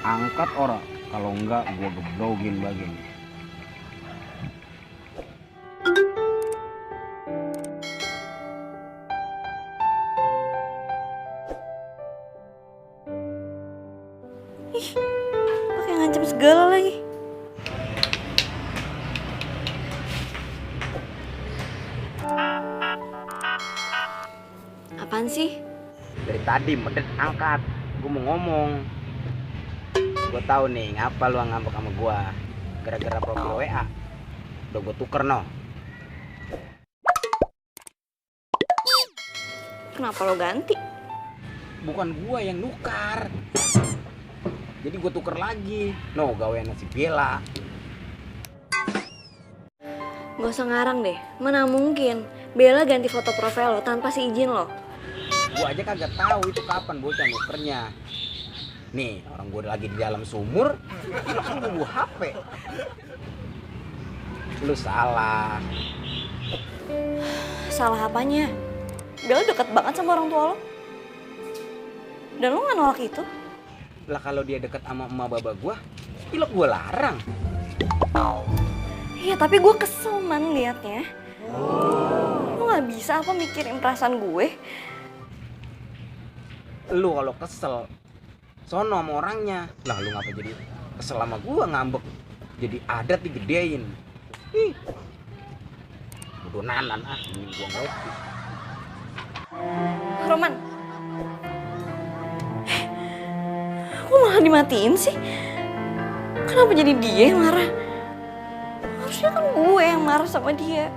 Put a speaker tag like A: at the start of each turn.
A: angkat ora, kalau enggak gua geblogin bagian.
B: Ih, pakai ngancam segala lagi. Apaan sih?
A: Dari tadi medet angkat, gua mau ngomong. Gua tahu nih ngapa lu ngambek sama gua, gara-gara profil WA. Udah gua tuker no.
B: Kenapa lo ganti?
A: Bukan gua yang nukar. Jadi gua tuker lagi. No, gawean si Bella.
B: Gak usah ngarang deh, mana mungkin Bella ganti foto profil lo tanpa seizin lo.
A: Gua aja kagak tahu itu kapan bocah nukernya. Nih, orang gua lagi di dalam sumur, lu bawa HP. Lu salah.
B: Salah apanya? Bella deket banget sama orang tua lo. Dan lo gak nolak itu?
A: Lah kalau dia deket sama emak baba gua, ilok gua larang.
B: Iya, tapi gue kesel man liatnya. Lo gak bisa apa mikirin perasaan gue?
A: Lu kalau kesel, sono sama orangnya. Lah lu ngapa jadi kesel sama gua ngambek? Jadi adat digedein. Ih. Udah nanan ini gua ngopi.
B: Roman, kok malah dimatiin sih? Kenapa jadi dia yang marah? Harusnya kan gue yang marah sama dia.